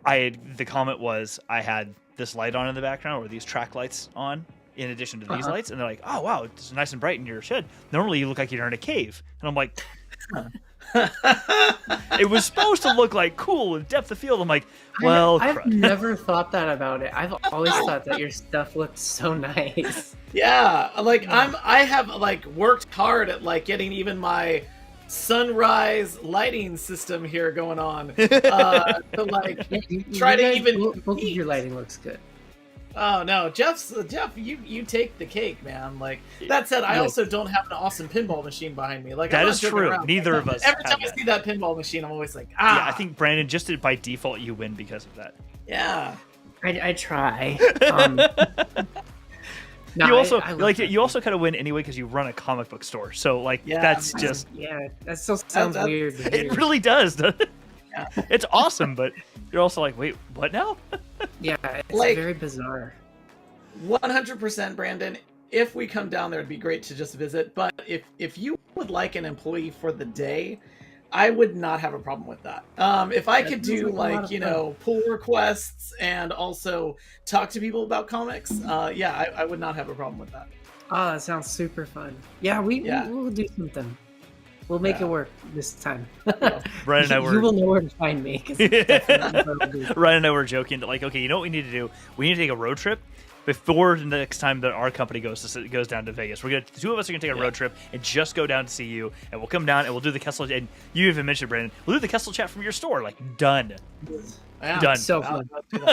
the comment was I had this light on in the background, or these track lights on, in addition to these lights, and they're like, "Oh wow, it's nice and bright in your shed. Normally you look like you're in a cave." And I'm like, it was supposed to look like cool with depth of field. I'm like, well, I've never thought that about it. I've always thought that your stuff looked so nice. Yeah, like I have like worked hard at like getting even my sunrise lighting system here going on to like try to even both of your lighting looks good. Oh no, Jeff, you take the cake, man. Like that said, I also don't have an awesome pinball machine behind me. Like that is true. Around. Neither of us. Every time I see that pinball machine, I'm always like, Yeah, I think Brandon, just by default, you win because of that. Yeah, I try. No, you also you also kind of win anyway because you run a comic book store. So like that's just that still sounds weird. It really does. Doesn't it? Yeah. It's awesome, but you're also like, wait, what now? Yeah, it's like, very bizarre. 100%, Brandon. If we come down there, it'd be great to just visit. But if you would like an employee for the day, I would not have a problem with that. If I could do like pull requests and also talk to people about comics, I would not have a problem with that. Oh, that sounds super fun. Yeah, we'll do something. We'll make it work this time. Ryan and I were. You will know where to find me. Ryan and I were joking that, like, okay, you know what we need to do? We need to take a road trip before the next time that our company goes down to Vegas. The two of us are gonna take a road trip and just go down to see you, and we'll come down and we'll do the Kessel. And you even mentioned, Brandon, we'll do the Kessel Chat from your store. Like, done. Yeah, done. So fun.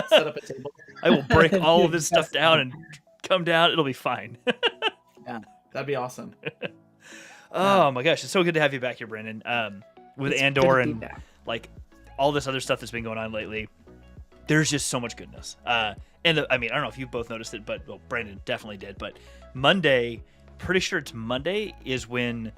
Set up a table. I will break all of this stuff down and come down. It'll be fine. Yeah, that'd be awesome. Oh my gosh, it's so good to have you back here, Brandon. With Andor and like all this other stuff that's been going on lately, there's just so much goodness. I mean, I don't know if you both noticed it, but Brandon definitely did. But Monday, pretty sure it's Monday, is when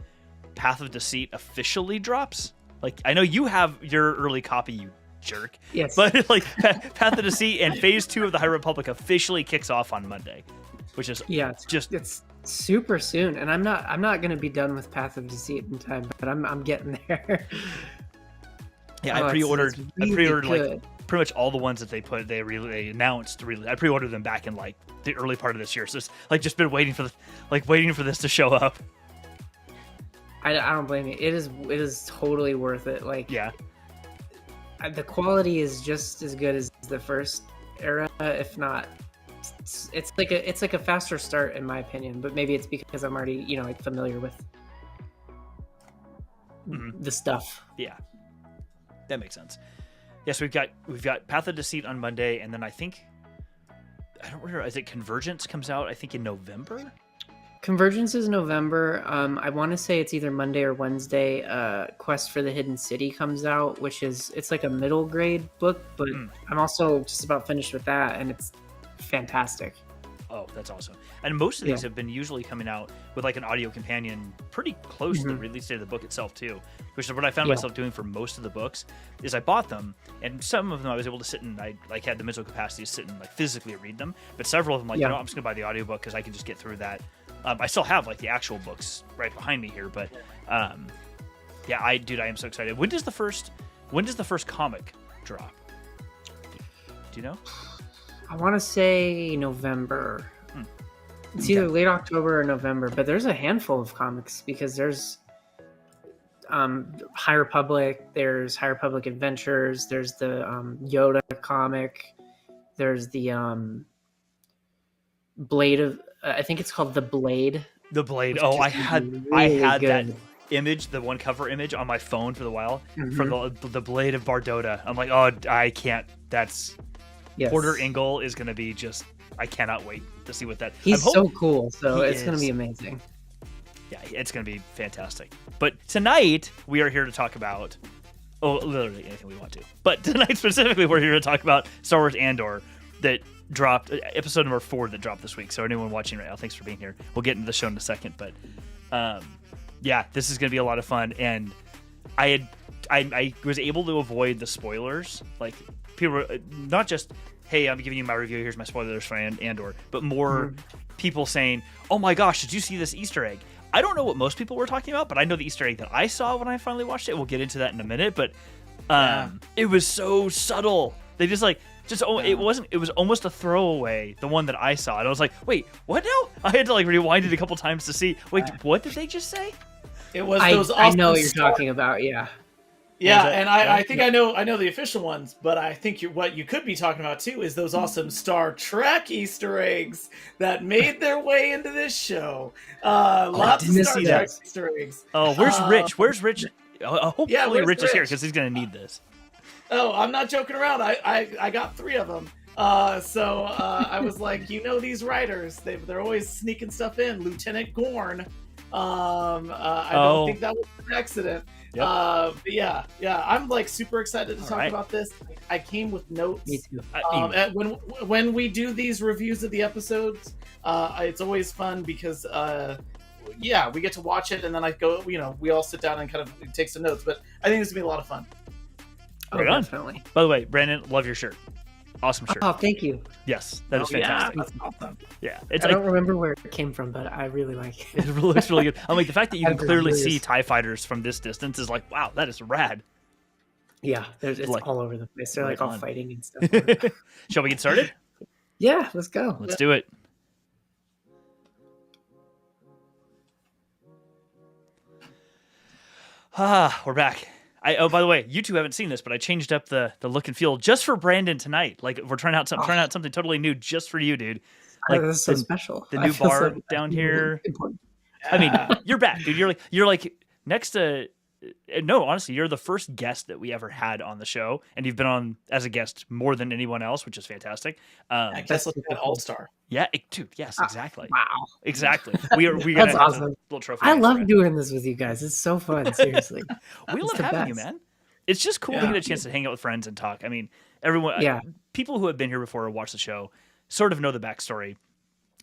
Path of Deceit officially drops. Like, I know you have your early copy, you jerk. Yes. But like Path of Deceit and Phase 2 of the High Republic officially kicks off on Monday, which is it's super soon, and I'm not gonna be done with Path of Deceit in time, but I'm getting there. Yeah, I pre-ordered really like pretty much all the ones that they announced. Really, I pre-ordered them back in like the early part of this year, so it's like just been waiting for this to show up. I don't blame you. It is totally worth it. Like, yeah, the quality is just as good as the first era, if not. It's like a faster start in my opinion, but maybe it's because I'm already like familiar with the stuff. Yeah, that makes sense. Yes, we've got Path of Deceit on Monday, and then I don't remember. Is it Convergence comes out? I think in November. Convergence is November. I want to say it's either Monday or Wednesday. Quest for the Hidden City comes out, it's like a middle grade book, but I'm also just about finished with that, and it's fantastic. Oh, that's awesome. And most of these have been usually coming out with like an audio companion pretty close to the release date of the book itself too, which is what I found myself doing for most of the books. Is I bought them, and some of them I was able to sit and I like had the mental capacity to sit and like physically read them, but several of them I'm just gonna buy the audiobook because I can just get through that. I still have like the actual books right behind me here, but I am so excited. When does the first comic drop? Do you know? I want to say November. It's either late October or November, but there's a handful of comics because there's High Republic, there's High Republic Adventures, there's the Yoda comic, there's the Blade of I think it's called The Blade. The Blade. Oh, I had that image, the one cover image on my phone for a while from the Blade of Bardota. I'm like, oh, I can't. That's Porter Engel is going to be just. I cannot wait to see what that. He's so cool. So it's going to be amazing. Yeah, it's going to be fantastic. But tonight we are here to talk about. Oh, literally anything we want to. But tonight specifically, we're here to talk about Star Wars Andor that dropped, episode number 4 that dropped this week. So anyone watching right now, thanks for being here. We'll get into the show in a second, but this is going to be a lot of fun. And I was able to avoid the spoilers. Like people were not just, hey, I'm giving you my review, here's my spoilers for Andor, but more people saying, oh my gosh, did you see this Easter egg? I don't know what most people were talking about, but I know the Easter egg that I saw when I finally watched it. We'll get into that in a minute, but it was so subtle. They just it was almost a throwaway, the one that I saw, and I was like, wait, what now? I had to like rewind it a couple times to see. Wait, what did they just say? It was those. I know what you're talking about. Yeah. Yeah, and I think I know the official ones, but I think what you could be talking about too is those awesome Star Trek Easter eggs that made their way into this show. Lots of Star Trek Easter eggs. Oh, where's Rich? Where's Rich? Hopefully Rich is here because he's gonna need this. Oh, I'm not joking around. I got 3 of them. So I was like, these writers, they're always sneaking stuff in. Lieutenant Gorn. I don't think that was an accident. Yep. But yeah, I'm like super excited to talk about this. I came with notes. Me too. When we do these reviews of the episodes, it's always fun because we get to watch it and then I go, we all sit down and kind of take some notes. But I think this is gonna be a lot of fun. Right on. Definitely. By the way, Brandon, love your shirt. Awesome shirt. Oh, thank you. Yes, that is fantastic. Yeah, that's awesome. Yeah, I don't remember where it came from, but I really like it. It looks really good. I'm like, the fact that you can clearly see TIE fighters from this distance is like, wow, that is rad. Yeah, it's like, all over the place. They're like all fighting and stuff. Shall we get started? Yeah, let's go. Let's do it. We're back. By the way, you two haven't seen this, but I changed up the look and feel just for Brandon tonight. Like we're trying out something totally new just for you, dude. Like this is so special. The new bar down here. I mean, you're back, dude. You're like next to. No, honestly, you're the first guest that we ever had on the show, and you've been on as a guest more than anyone else, which is fantastic. Kessel Chat All-Star. Yeah, dude. Yes, exactly. Wow, exactly. We gonna That's have awesome. a little trophy. I love doing this with you guys. It's so fun. Seriously, we love having you, man. It's just cool to get a chance to hang out with friends and talk. I mean, everyone, people who have been here before or watched the show sort of know the backstory.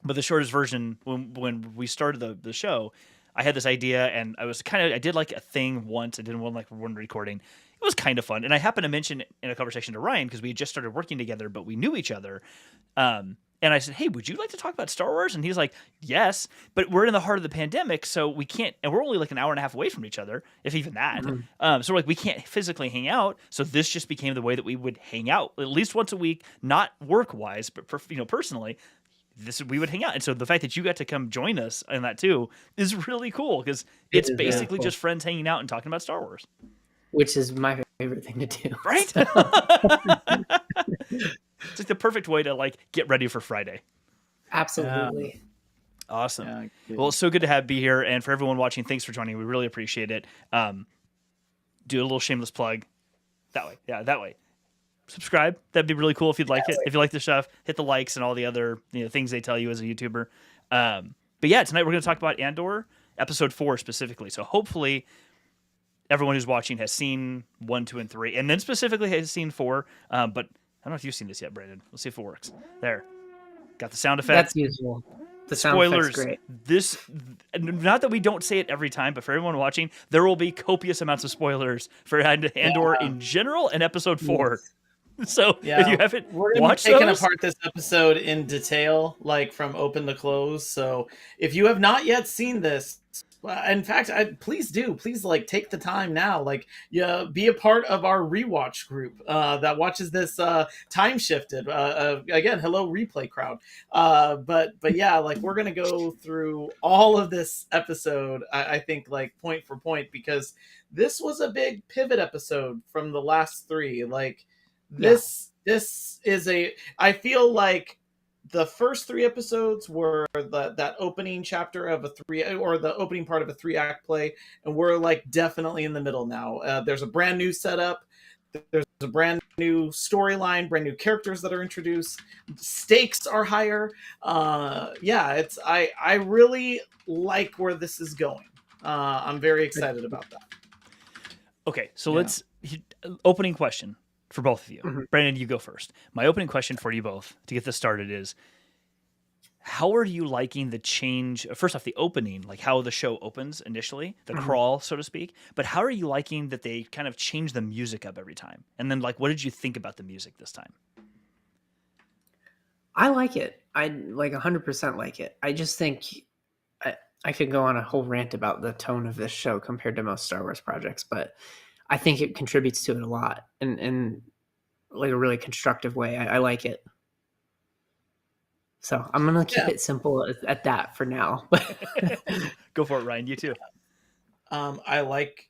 But the shortest version, when we started the show, I had this idea, and I did like a thing once. I did one recording. It was kind of fun, and I happened to mention in a conversation to Ryan because we had just started working together, but we knew each other. And I said, "Hey, would you like to talk about Star Wars?" And he's like, "Yes, but we're in the heart of the pandemic, so we can't, and we're only like an hour and a half away from each other, if even that. So we're like, we can't physically hang out. So this just became the way that we would hang out at least once a week, not work wise, but personally." We would hang out, and so the fact that you got to come join us in that too is really cool because it's basically just friends hanging out and talking about Star Wars, which is my favorite thing to do, right? It's like the perfect way to like get ready for Friday. Absolutely. Awesome. Yeah, well, it's so good to be here, and for everyone watching, thanks for joining. We really appreciate it. Do a little shameless plug that way. Subscribe. That'd be really cool if you'd like it. If you like the stuff, hit the likes and all the other things they tell you as a YouTuber. But yeah, tonight we're going to talk about Andor, episode 4 specifically. So hopefully everyone who's watching has seen 1, 2, and 3, and then specifically has seen 4. But I don't know if you've seen this yet, Brandon. Let's see if it works. There. Got the sound effect. That's useful. The sound Spoilers. Effect's great. This, not that we don't say it every time, but for everyone watching, there will be copious amounts of spoilers for Andor in general and episode 4. Yes. So if you haven't watched taking apart this episode in detail, like from open to close. So if you have not yet seen this, in fact, please like take the time now, be a part of our rewatch group that watches this time shifted. Again, hello replay crowd. But yeah, like we're gonna go through all of this episode. I think like point for point because this was a big pivot episode from the last 3. Like. This is I feel like the first 3 episodes were that opening chapter of the opening part of a 3-act play, and we're like definitely in the middle now. There's a brand new setup, there's a brand new storyline, brand new characters that are introduced, stakes are higher. I really like where this is going. I'm very excited about that. Okay, so let's opening question. For both of you. Mm-hmm. Brandon, you go first. My opening question for you both to get this started is, how are you liking the change? First off, the opening, like how the show opens initially, the crawl, so to speak. But how are you liking that they kind of change the music up every time? And then what did you think about the music this time? I like it. I like 100% like it. I just think I could go on a whole rant about the tone of this show compared to most Star Wars projects, but I think it contributes to it a lot. And like a really constructive way. I like it. So I'm gonna keep it simple at that for now. Go for it, Ryan. You too. I like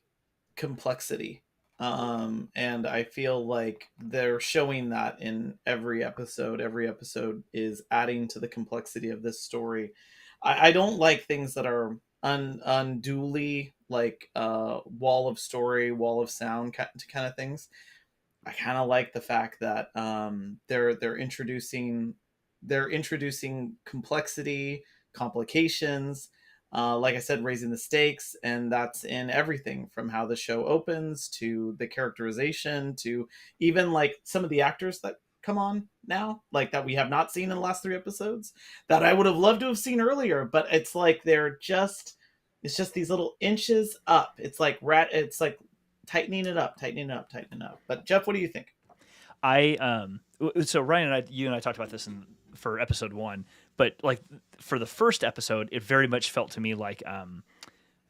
complexity. And I feel like they're showing that in every episode. Every episode is adding to the complexity of this story. I don't like things that are unduly like wall of story, wall of sound kind of things. I kind of like the fact that they're introducing complexity, complications. Like I said, raising the stakes, and that's in everything from how the show opens to the characterization to even like some of the actors that come on now, like that we have not seen in the last 3 episodes that I would have loved to have seen earlier. But it's like it's just these little inches up. It's like it's like tightening it up, tightening it up, tightening it up. But Jeff, what do you think? So Ryan and you and I talked about this for episode 1, but like for the first episode, it very much felt to me like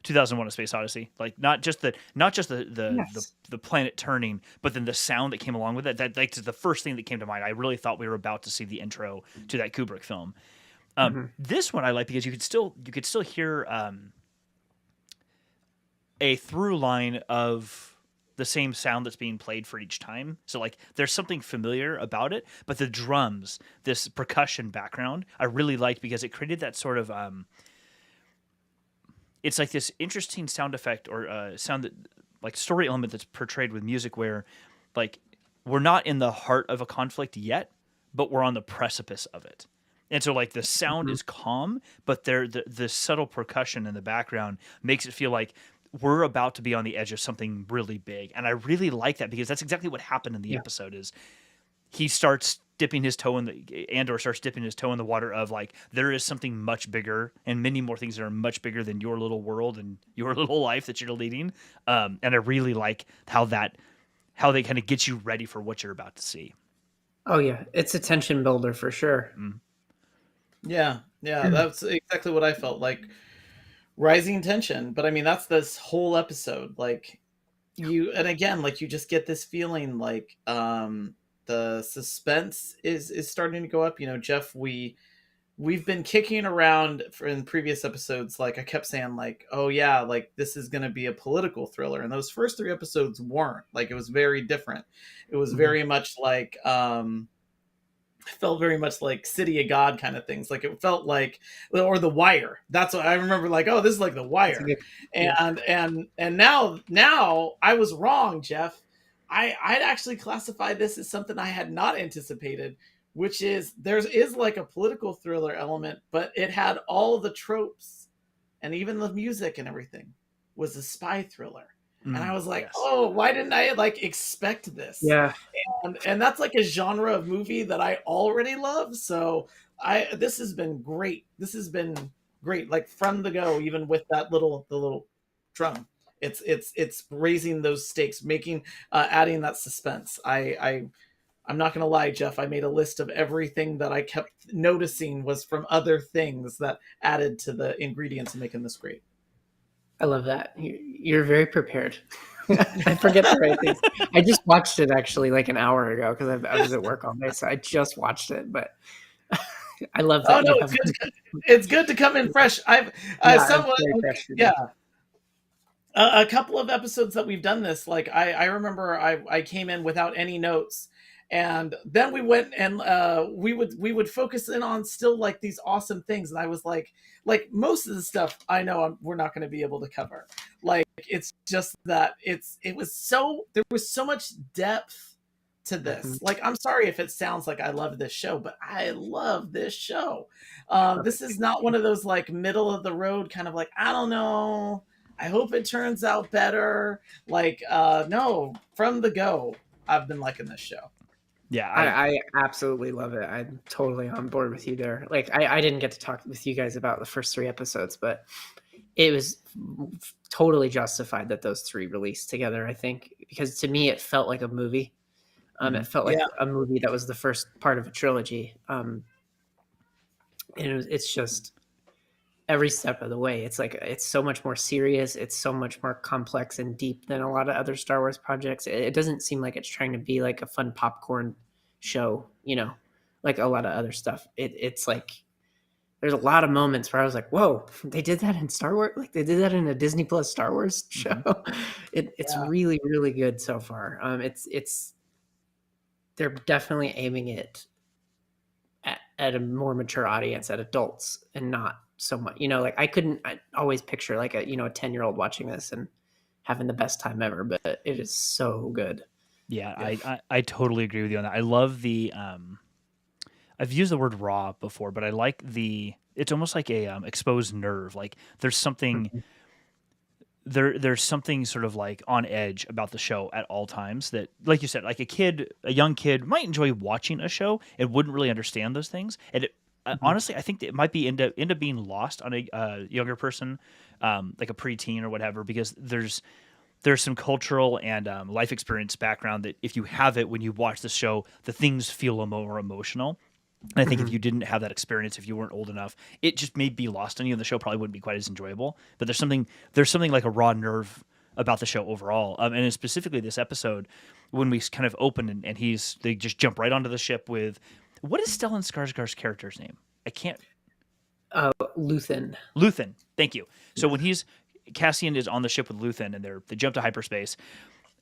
2001: A Space Odyssey. Like not just the Yes. the planet turning, but then the sound that came along with it. That like the first thing that came to mind. I really thought we were about to see the intro to that Kubrick film. This one I like because you could still hear a through line of the same sound that's being played for each time. So like there's something familiar about it, but the drums, this percussion background, I really liked because it created that sort of it's like this interesting sound effect or sound that like story element that's portrayed with music where like we're not in the heart of a conflict yet, but we're on the precipice of it. And so like the sound is calm, but the subtle percussion in the background makes it feel like we're about to be on the edge of something really big. And I really like that because that's exactly what happened in the episode is he starts dipping his toe in Andor starts dipping his toe in the water of like, there is something much bigger and many more things that are much bigger than your little world and your little life that you're leading. And I really like how they kind of get you ready for what you're about to see. Oh yeah, it's a tension builder for sure. Yeah, that's exactly what I felt like. Rising tension, but I mean that's this whole episode. Like and again, like you just get this feeling like the suspense is starting to go up. You know, Jeff, we've been kicking around in previous episodes. Like I kept saying, like, oh yeah, like this is going to be a political thriller, and those first 3 episodes weren't. Like it was very different. It was very much like felt very much like City of God kind of things. Like it felt like, or The Wire. That's what I remember. Like, oh, this is like The Wire. And now I was wrong, Jeff. I'd actually classify this as something I had not anticipated, which is there is like a political thriller element, but it had all the tropes and even the music and everything was a spy thriller. And I was like, oh, why didn't I like expect this? Yeah. And that's like a genre of movie that I already love. So this has been great. This has been great. Like from the go, even with the little drum, it's raising those stakes, making adding that suspense. I'm not gonna lie, Jeff. I made a list of everything that I kept noticing was from other things that added to the ingredients of making this great. I love that. You're very prepared. I forget the right things. I just watched it actually like an hour ago because I was at work all day, so I just watched it. But I love that. Oh no, it's good to come in fresh. A couple of episodes that we've done this. Like I remember I came in without any notes, and then we went and we would focus in on still like these awesome things, and I was like most of the stuff I know we're not going to be able to cover. Like it's just that there was so much depth to this. Like I'm sorry if it sounds like I love this show, but I love this show. This is not one of those like middle of the road kind of like, I don't know, I hope it turns out better. Like no, from the go I've been liking this show. Yeah, I absolutely love it. I'm totally on board with you there. Like I didn't get to talk with you guys about the first 3 episodes, but it was totally justified that those 3 released together, I think, because to me it felt like a movie. It felt like a movie that was the first part of a trilogy. And it's just every step of the way. It's like it's so much more serious. It's so much more complex and deep than a lot of other Star Wars projects. It doesn't seem like it's trying to be like a fun popcorn show, like a lot of other stuff. It's like there's a lot of moments where I was like, "Whoa, they did that in Star Wars! Like they did that in a Disney Plus Star Wars show." Mm-hmm. It's really really good so far. It's they're definitely aiming it at a more mature audience, at adults, and not so much. Like I always picture like a 10-year-old watching this and having the best time ever, but it is so good. Yeah, I totally agree with you on that. I love the I've used the word raw before, but I like it's almost like a exposed nerve. Like there's something there's something sort of like on edge about the show at all times that, like you said, like a young kid might enjoy watching a show and wouldn't really understand those things. And honestly, I think that it might be end up being lost on a younger person, like a preteen or whatever, because there's some cultural and life experience background that if you have it when you watch the show, the things feel more emotional. And I think if you didn't have that experience, if you weren't old enough, it just may be lost on you, and the show probably wouldn't be quite as enjoyable. But there's something like a raw nerve about the show overall, and specifically this episode when we kind of open and they just jump right onto the ship with what is Stellan Skarsgård's character's name? I can't. Luthen. Luthen. Thank you. So when Cassian is on the ship with Luthen, and they jump to hyperspace,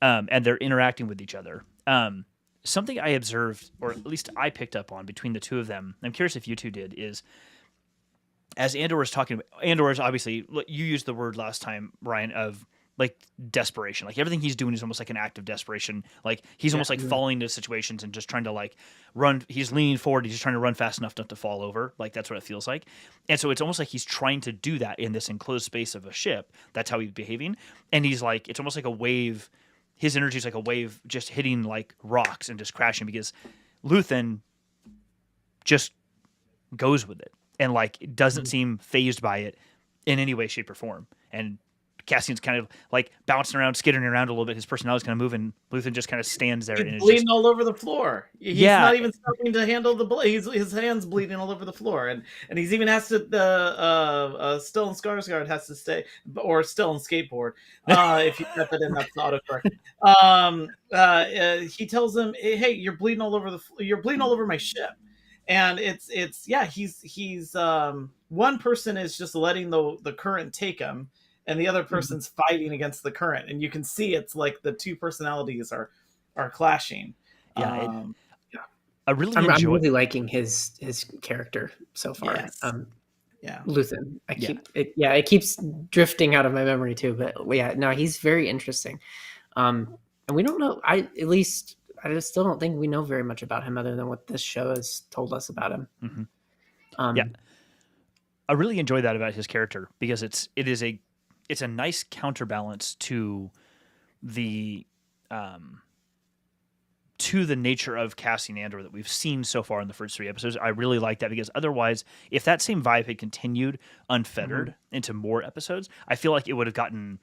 and they're interacting with each other. Something I observed, or at least I picked up on between the two of them, I'm curious if you two did, is as Andor is talking about, Andor is obviously, you used the word last time, Ryan, of like desperation. Like everything he's doing is almost like an act of desperation. Like he's almost like falling into situations and just trying to like run. He's leaning forward. He's just trying to run fast enough not to fall over. Like that's what it feels like. And so it's almost like he's trying to do that in this enclosed space of a ship. That's how he's behaving. And he's like, it's almost like a wave. His energy is like a wave just hitting like rocks and just crashing, because Luthen just goes with it and like it doesn't seem phased by it in any way, shape, or form. And Cassian's kind of like bouncing around, skittering around a little bit. His personality's kind of moving. Luthen just kind of stands there. He's and bleeding all over the floor. He's Yeah. not even stopping to handle the blood. His hands bleeding all over the floor, and he's even has to. Stellan Skarsgård has to stay, or Stellan skateboard. If you type it in, that's autocorrect. He tells him, "Hey, you're bleeding all over my ship." And he's one person is just letting the current take him, and the other person's fighting against the current, and you can see it's like the two personalities are clashing. Yeah, I I'm really liking his character so far. Yes. Luthen. It keeps drifting out of my memory too, but yeah, no, he's very interesting. And we don't know. I just still don't think we know very much about him other than what this show has told us about him. Mm-hmm. I really enjoy that about his character, because it's a nice counterbalance to the nature of Cassian Andor that we've seen so far in the first 3 episodes. I really like that, because otherwise, if that same vibe had continued unfettered into more episodes, I feel like it would have gotten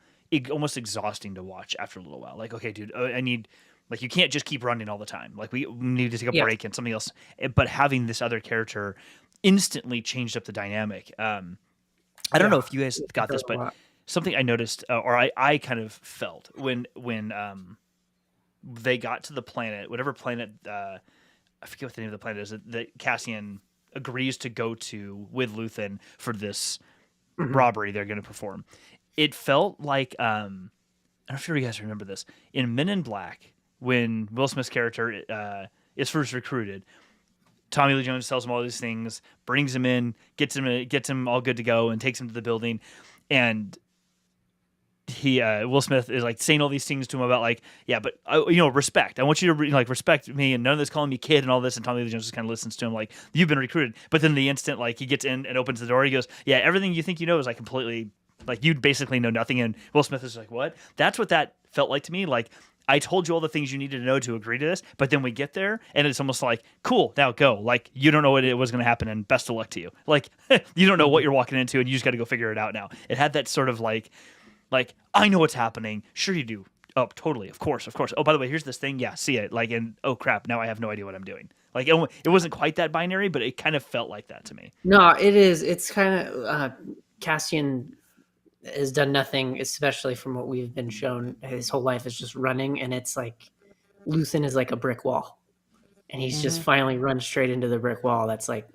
almost exhausting to watch after a little while. Like, okay, dude, I need. Like, you can't just keep running all the time. Like, we need to take a break and something else. But having this other character instantly changed up the dynamic. I don't know if you guys got this, but something I noticed, or I kind of felt when they got to the planet, whatever planet, I forget what the name of the planet is, that Cassian agrees to go to with Luthen for this robbery they're going to perform. It felt like, I'm not sure you guys remember this, in Men in Black, when Will Smith's character is first recruited, Tommy Lee Jones tells him all these things, brings him in, gets him all good to go, and takes him to the building. And Will Smith is like saying all these things to him about like, yeah, but respect. I want you to like respect me, and none of this calling me kid and all this. And Tommy Lee Jones just kind of listens to him like, you've been recruited. But then the instant like he gets in and opens the door, he goes, yeah, everything you think you know is like completely like you basically know nothing. And Will Smith is like, what? That's what that felt like to me. Like, I told you all the things you needed to know to agree to this, but then we get there and it's almost like, cool, now go. Like, you don't know what it was going to happen, and best of luck to you. Like, you don't know what you're walking into, and you just got to go figure it out now. It had that sort of like, I know what's happening. Sure you do. Oh, totally. Of course. Oh, by the way, here's this thing. Yeah, see it. Like, and oh crap, now I have no idea what I'm doing. Like, it wasn't quite that binary, but it kind of felt like that to me. No, it is. It's kind of Cassian has done nothing, especially from what we've been shown. His whole life is just running, and it's like Luthen is like a brick wall, and he's just finally run straight into the brick wall. That's like,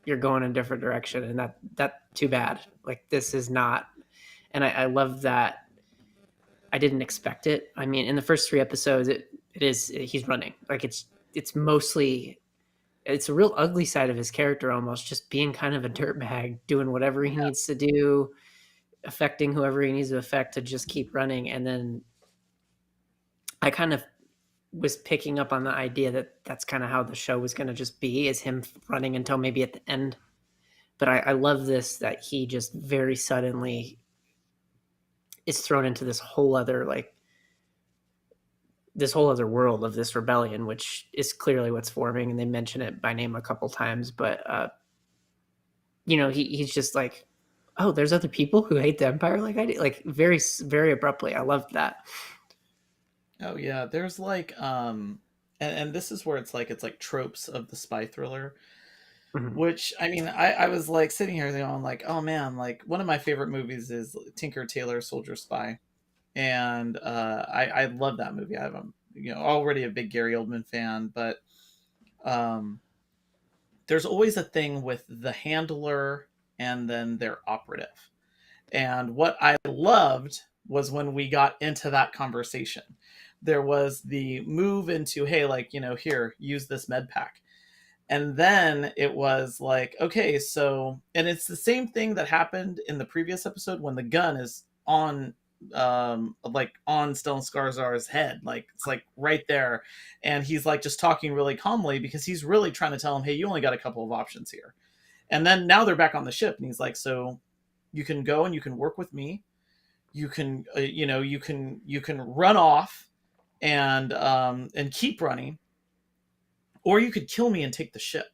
you're going in a different direction, and that too bad. Like this is not, and I love that. I didn't expect it. I mean, in the first 3 episodes, he's running. Like it's mostly. It's a real ugly side of his character, almost just being kind of a dirtbag, doing whatever he needs to do, affecting whoever he needs to affect to just keep running. And then I kind of was picking up on the idea that that's kind of how the show was going to just be, is him running until maybe at the end. But I love this, that he just very suddenly is thrown into this whole other world of this rebellion, which is clearly what's forming. And they mention it by name a couple times, but he's just like, oh, there's other people who hate the Empire like I do, like very, very abruptly. I loved that. Oh yeah, there's like and this is where it's like tropes of the spy thriller. Which, I mean, I was like sitting here going like, oh man, like one of my favorite movies is Tinker Tailor Soldier Spy. And I love that movie. I'm already a big Gary Oldman fan, but there's always a thing with the handler and then their operative. And what I loved was when we got into that conversation, there was the move into, hey, like, here, use this med pack. And then it was like, okay, so, and it's the same thing that happened in the previous episode when the gun is on Stellan Skarsgård's head, like it's like right there, and he's like just talking really calmly because he's really trying to tell him, hey, you only got a couple of options here. And then now they're back on the ship, and he's like, so you can go and you can work with me, you can you can run off and keep running, or you could kill me and take the ship.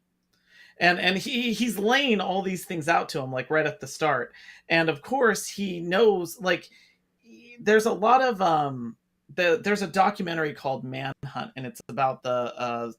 And he's laying all these things out to him, like right at the start. And of course he knows, like, there's a lot of there's a documentary called Manhunt, and it's about the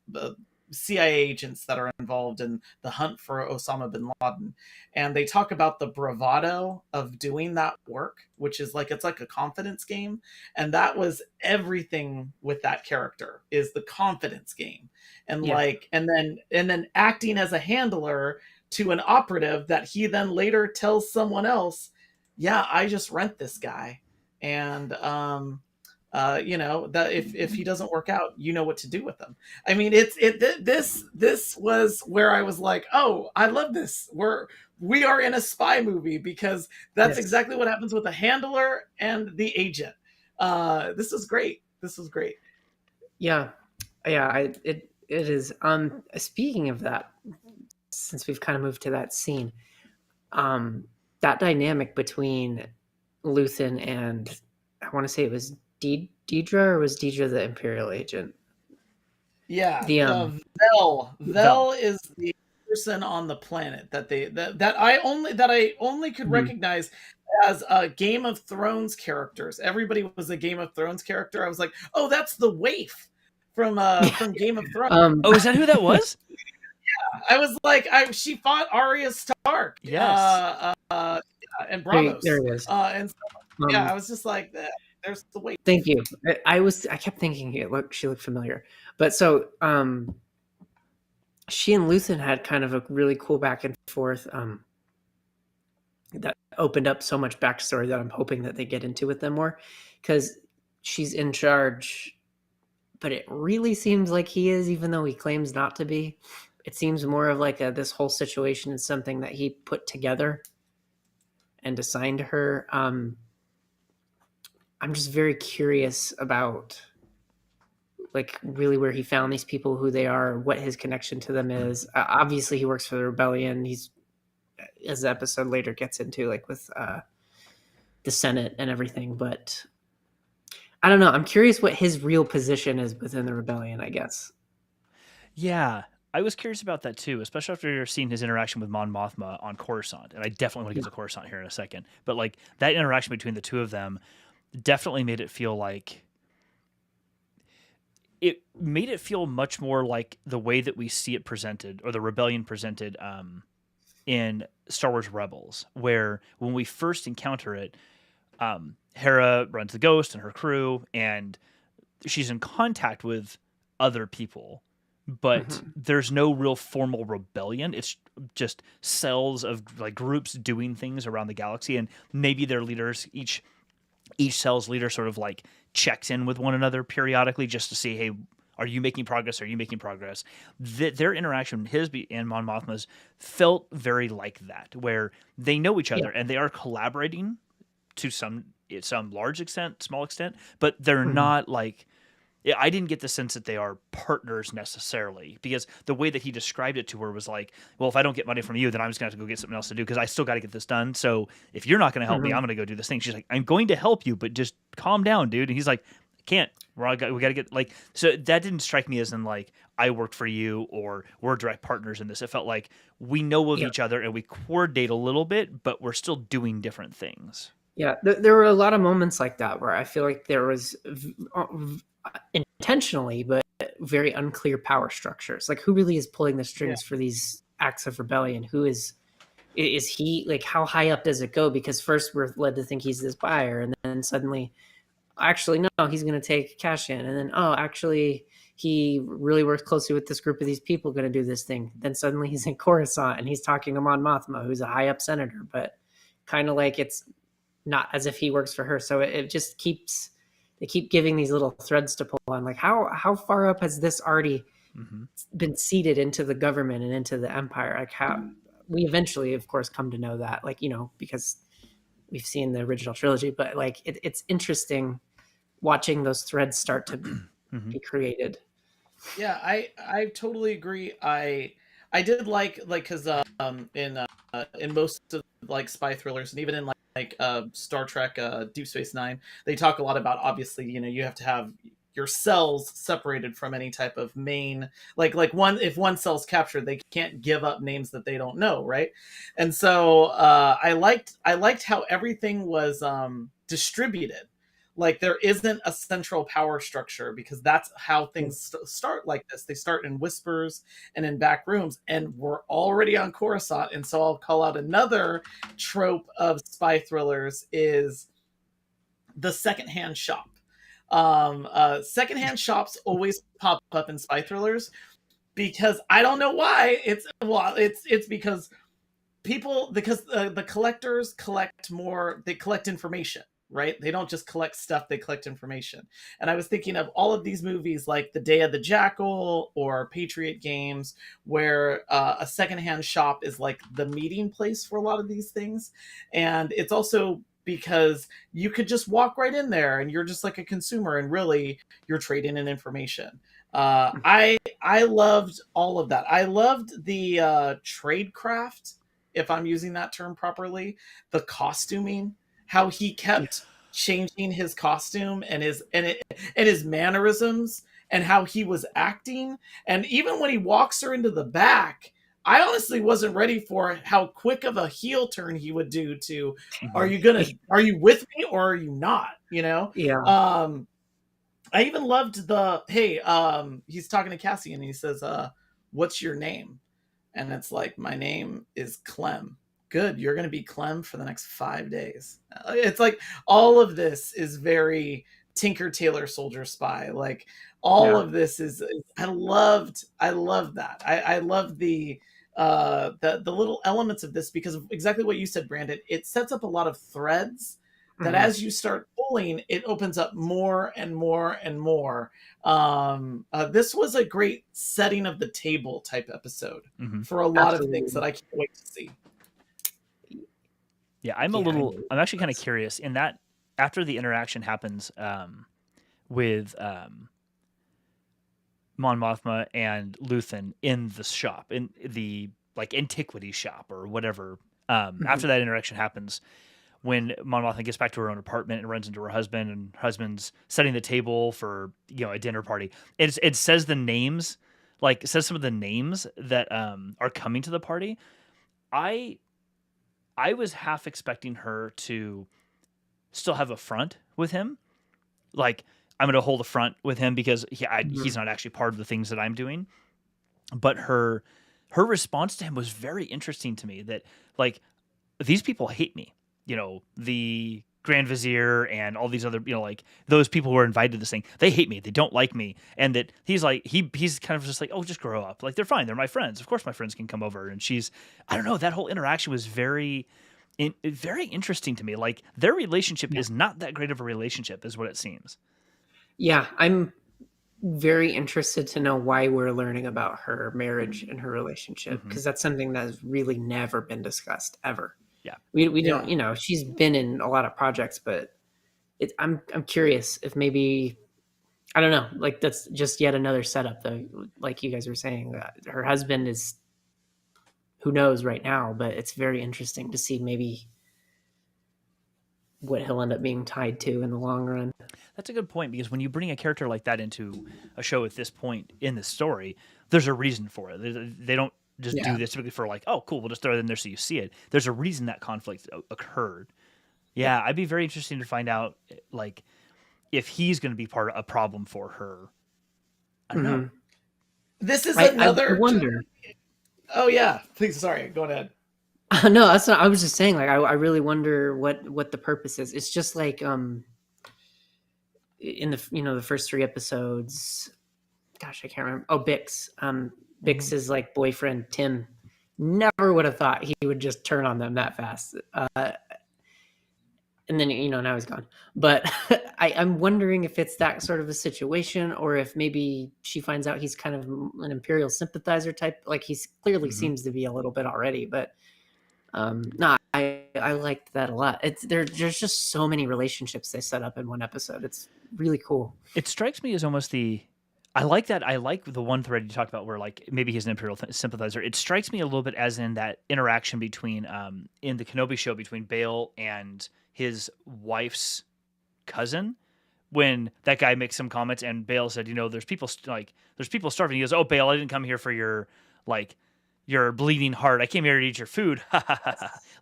CIA agents that are involved in the hunt for Osama bin Laden. And they talk about the bravado of doing that work, which is like, it's like a confidence game. And that was everything with that character, is the confidence game. And and then acting as a handler to an operative that he then later tells someone else, yeah, I just rent this guy. And that if he doesn't work out, you know what to do with him. I mean, this was where I was like, oh, I love this. We are in a spy movie, because that's exactly what happens with the handler and the agent. This is great. Yeah. It is. Speaking of that, since we've kind of moved to that scene, that dynamic between Luthen and, I want to say it was Deidre, or was Deidre the Imperial agent? Yeah, Vel is the person on the planet that I only could recognize as Game of Thrones characters. Everybody was a Game of Thrones character. I was like, oh, that's the waif from Game of Thrones. Oh, is that who that was? Yeah, I was like, she fought Arya Stark. Yes. And Bravos. There it is. And so, I was just like, there's the waif. Thank you. I kept thinking she looked familiar. But so she and Luthen had kind of a really cool back and forth that opened up so much backstory that I'm hoping that they get into with them more, because she's in charge, but it really seems like he is, even though he claims not to be. It seems more of like this whole situation is something that he put together and assigned to her. I'm just very curious about, like, really where he found these people, who they are, what his connection to them is. Obviously he works for the rebellion. He's, as the episode later gets into, like with the Senate and everything, but I don't know. I'm curious what his real position is within the rebellion, I guess. Yeah, I was curious about that too, especially after seeing his interaction with Mon Mothma on Coruscant. And I definitely want to get to Coruscant here in a second. But like that interaction between the two of them definitely made it feel like, it made it feel much more like the way that we see it presented, or the rebellion presented in Star Wars Rebels, where when we first encounter it, Hera runs the Ghost and her crew, and she's in contact with other people, but there's no real formal rebellion. It's just cells of like groups doing things around the galaxy, and maybe their leaders, each cell's leader sort of like checks in with one another periodically just to see, hey, are you making progress? Are you making progress? Their interaction, his and Mon Mothma's, felt very like that, where they know each other and they are collaborating to some large extent, small extent, but they're not like. I didn't get the sense that they are partners necessarily, because the way that he described it to her was like, well, if I don't get money from you, then I'm just going to have to go get something else to do because I still got to get this done. So if you're not going to help me, I'm going to go do this thing. She's like, I'm going to help you, but just calm down, dude. And he's like, I can't. We got to get like, so that didn't strike me as in like, I worked for you or we're direct partners in this. It felt like we know of each other and we coordinate a little bit, but we're still doing different things. Yeah, there were a lot of moments like that where I feel like there was intentionally, but very unclear power structures. Like, who really is pulling the strings for these acts of rebellion? Who is he? Like, how high up does it go? Because first we're led to think he's this buyer, and then suddenly, actually, no, he's going to take cash in, and then actually, he really works closely with this group of these people going to do this thing. Then suddenly he's in Coruscant and he's talking to Mon Mothma, who's a high up senator, but kind of like it's not as if he works for her. So it just keeps, they keep giving these little threads to pull on. Like how far up has this already been seeded into the government and into the empire? Like, how we eventually, of course, come to know that, like, because we've seen the original trilogy, but like it's interesting watching those threads start to be created. Yeah, I totally agree. I did like because in most of like spy thrillers, and even in like Star Trek Deep Space Nine, they talk a lot about, obviously, you have to have your cells separated from any type of main, like if one cell's captured, they can't give up names that they don't know, right? And so I liked how everything was distributed. Like, there isn't a central power structure, because that's how things start like this. They start in whispers and in back rooms, and we're already on Coruscant. And so I'll call out another trope of spy thrillers is the secondhand shop. Secondhand shops always pop up in spy thrillers, because I don't know why. It's because the collectors collect more. They collect information, right? They don't just collect stuff, they collect information. And I was thinking of all of these movies like The Day of the Jackal or Patriot Games, where a secondhand shop is like the meeting place for a lot of these things. And it's also because you could just walk right in there and you're just like a consumer, and really you're trading in information. I loved all of that. I loved the tradecraft, if I'm using that term properly, the costuming, how he kept changing his costume and his mannerisms and how he was acting. And even when he walks her into the back, I honestly wasn't ready for how quick of a heel turn he would do to, are you with me or are you not? Yeah. I even loved he's talking to Cassian and he says, what's your name? And it's like, my name is Clem. Good, you're going to be Clem for the next 5 days. It's like all of this is very Tinker Tailor Soldier Spy. Like all of this is I loved that. I love the little elements of this, because of exactly what you said, Brandon. It sets up a lot of threads that as you start pulling, it opens up more and more and more. This was a great setting of the table type episode for a lot of things that I can't wait to see. Yeah, I'm actually kind of curious in that after the interaction happens with Mon Mothma and Luthen in the shop, in the like antiquity shop or whatever. After that interaction happens, when Mon Mothma gets back to her own apartment and runs into her husband, and her husband's setting the table for a dinner party, it says the names, like it says some of the names that are coming to the party. I was half expecting her to still have a front with him. Like, I'm going to hold a front with him because he's not actually part of the things that I'm doing. But her her response to him was very interesting to me. That like these people hate me. You know, the Grand Vizier and all these other, you know, like those people who are invited to this thing, they hate me. They don't like me. And that he's like, he's kind of just like, oh, just grow up. Like they're fine. They're my friends. Of course my friends can come over. And she's, I don't know, that whole interaction was very interesting to me. Like their relationship is not that great of a relationship is what it seems. Yeah, I'm very interested to know why we're learning about her marriage and her relationship, because that's something that has really never been discussed ever. Yeah. We don't, you know, she's been in a lot of projects, but I'm curious if maybe, I don't know, like that's just yet another setup though. Like you guys were saying, that her husband is, who knows right now, but it's very interesting to see maybe what he'll end up being tied to in the long run. That's a good point, because when you bring a character like that into a show at this point in the story, there's a reason for it. They don't just do this typically for like, oh, cool, we'll just throw it in there so you see it. There's a reason that conflict occurred. Yeah, I'd be very interested to find out like if he's going to be part of a problem for her. I don't know. This is another. I wonder. Oh yeah, please. Sorry, go ahead. No, that's not. I was just saying, like, I really wonder what the purpose is. It's just like in the, you know, the first 3 episodes. Gosh, I can't remember. Oh, Bix. Bix's like boyfriend Tim. Never would have thought he would just turn on them that fast. And then, you know, now he's gone. But I'm wondering if it's that sort of a situation, or if maybe she finds out he's kind of an Imperial sympathizer type. Like he's clearly seems to be a little bit already, but no, I liked that a lot. There's just so many relationships they set up in one episode. It's really cool. It strikes me as almost I like that. I like the one thread you talked about where like maybe he's an Imperial sympathizer. It strikes me a little bit as in that interaction between in the Kenobi show between Bail and his wife's cousin, when that guy makes some comments and Bail said, you know, there's people starving. He goes, oh, Bail, I didn't come here for your bleeding heart. I came here to eat your food.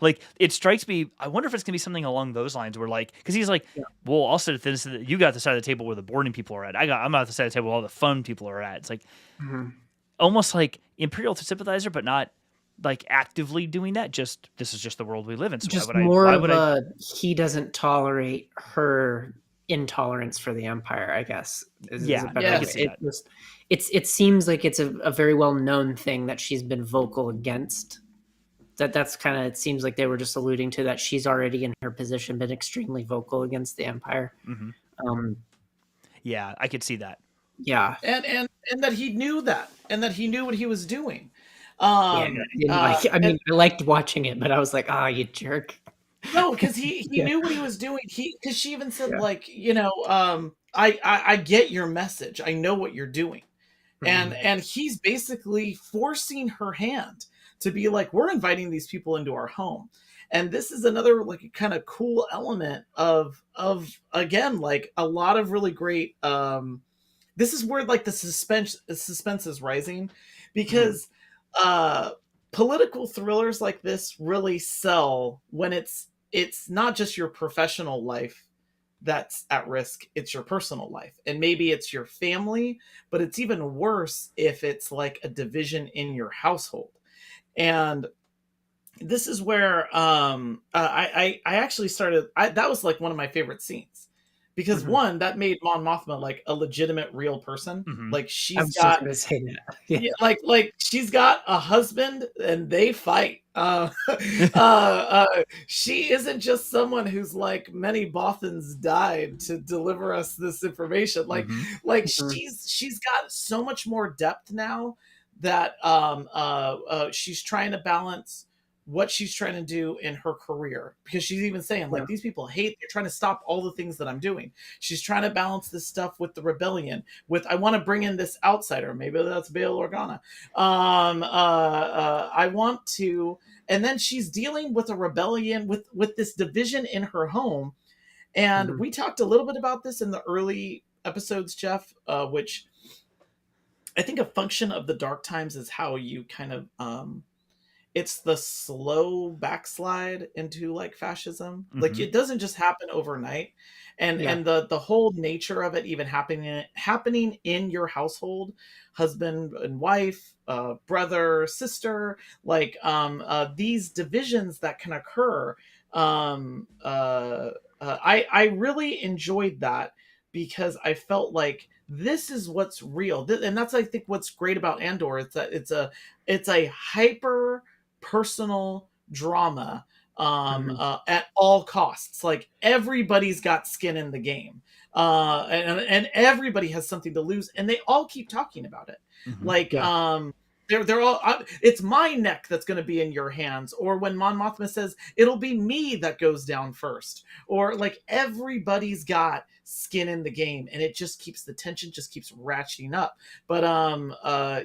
Like it strikes me. I wonder if it's gonna be something along those lines where like, because he's like, well, I'll sit at this. You got the side of the table where the boarding people are at. I'm at the side of the table where all the fun people are at. It's like almost like Imperial sympathizer, but not like actively doing that. Just this is just the world we live in. So Just why would I? he doesn't tolerate her intolerance for the Empire, I guess. I can see that. It seems like it's a very well known thing that she's been vocal against. That's kind of, it seems like they were just alluding to that she's already in her position been extremely vocal against the Empire. Yeah, I could see that. Yeah, and that he knew that, and that he knew what he was doing. I liked watching it, but I was like, you jerk. No, because he knew what he was doing. Because she even said like, you know, I get your message. I know what you're doing. And he's basically forcing her hand to be like, we're inviting these people into our home. And this is another like kind of cool element of again, like a lot of really great this is where like the suspense is rising, because political thrillers like this really sell when it's not just your professional life that's at risk, it's your personal life, and maybe it's your family, but it's even worse if it's like a division in your household. And this is where I actually started, that was like one of my favorite scenes, because one, that made Mon Mothma like a legitimate real person. Like she's got like she's got a husband and they fight. She isn't just someone who's like, many Bothans died to deliver us this information. Like she's got so much more depth now that she's trying to balance what she's trying to do in her career, because she's even saying like, these people hate, they're trying to stop all the things that I'm doing. She's trying to balance this stuff with the rebellion, with I want to bring in this outsider, maybe that's Bail Organa. I want to, and then she's dealing with a rebellion, with this division in her home. And we talked a little bit about this in the early episodes, Jeff, which I think a function of the dark times is how you kind of it's the slow backslide into like fascism. Like Mm-hmm. it doesn't just happen overnight, and Yeah. the whole nature of it even happening in your household, husband and wife, brother, sister, like these divisions that can occur. I really enjoyed that because I felt like this is what's real, and that's I think what's great about Andor. It's that it's a hyper personal drama Mhm. at all costs. Like everybody's got skin in the game, and everybody has something to lose, and they all keep talking about it. Mm-hmm. Like Yeah. they're all. It's my neck that's going to be in your hands, or when Mon Mothma says it'll be me that goes down first, or like everybody's got skin in the game, and it just keeps the tension just keeps ratcheting up. But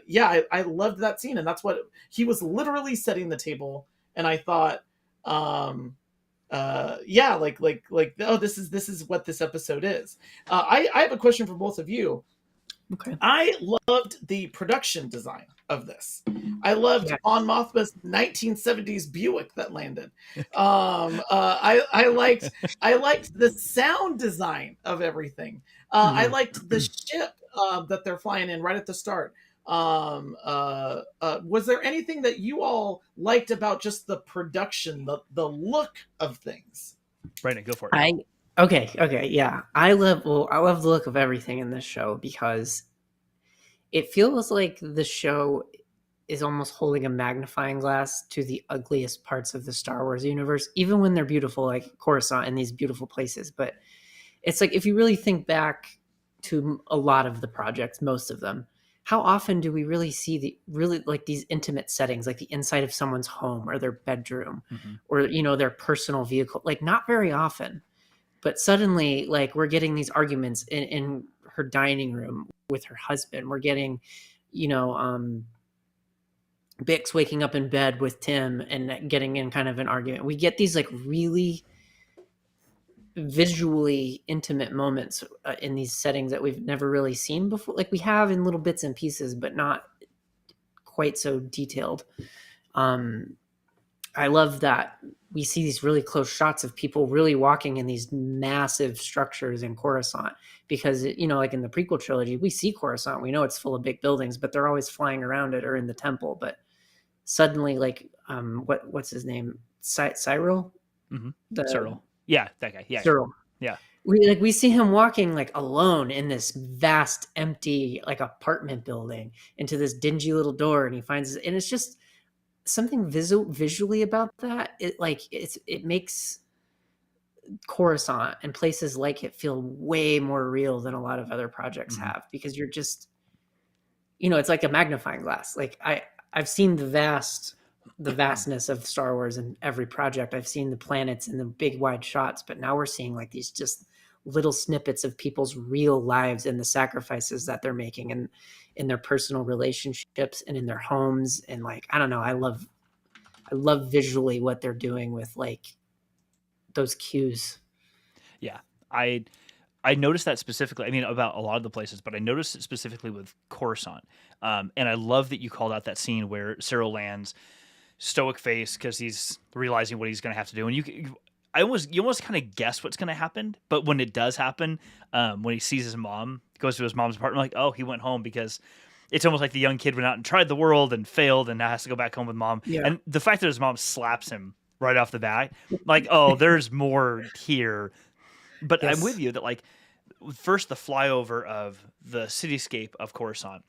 yeah, I loved that scene, and that's what he was literally setting the table. And I thought, yeah, like oh, this is what this episode is. I have a question for both of you. Okay. I loved the production design of this. I loved Yeah. Mon Mothma's 1970s Buick that landed. I liked the sound design of everything. I Mhm. liked the ship that they're flying in right at the start. Was there anything that you all liked about just the production, the look of things? Brandon, go for it. I okay, yeah. I love the look of everything in this show because it feels like the show is almost holding a magnifying glass to the ugliest parts of the Star Wars universe, even when they're beautiful, like Coruscant and these beautiful places. But it's like if you really think back to a lot of the projects, most of them, how often do we really see the really like these intimate settings, like the inside of someone's home or their bedroom, Mm-hmm. or their personal vehicle? Like not very often. But suddenly, like we're getting these arguments in her dining room with her husband. We're getting, you know, Bix waking up in bed with Tim and getting in kind of an argument. We get these like really visually intimate moments in these settings that we've never really seen before. Like we have in little bits and pieces, but not quite so detailed. Um, I love that we see these really close shots of people really walking in these massive structures in Coruscant because like in the prequel trilogy, we see Coruscant, we know it's full of big buildings, but they're always flying around it or in the temple. But suddenly, like what's his name, Cyril, Mm-hmm. the Cyril. Yeah, that guy. Yeah. Cyril. Yeah. We see him walking like alone in this vast empty like apartment building into this dingy little door, and he finds and it's just something visually about that. It makes Coruscant and places like it feel way more real than a lot of other projects Mm-hmm. have, because you're just it's like a magnifying glass. Like I've seen the vastness of Star Wars in every project. I've seen the planets and the big wide shots, but now we're seeing like these just little snippets of people's real lives and the sacrifices that they're making, and in their personal relationships and in their homes. And like I don't know, I love visually what they're doing with like those cues. Yeah. I noticed that specifically. I mean, about a lot of the places, but I noticed it specifically with Coruscant. And I love that you called out that scene where Cyril lands, stoic face because he's realizing what he's going to have to do, and you almost kind of guess what's going to happen. But when it does happen, when he sees his mom, goes to his mom's apartment, like, oh, he went home, because it's almost like the young kid went out and tried the world and failed, and now has to go back home with mom. Yeah. And the fact that his mom slaps him right off the bat, like, oh, there's more here. But Yes. I'm with you that, like, first the flyover of the cityscape of Coruscant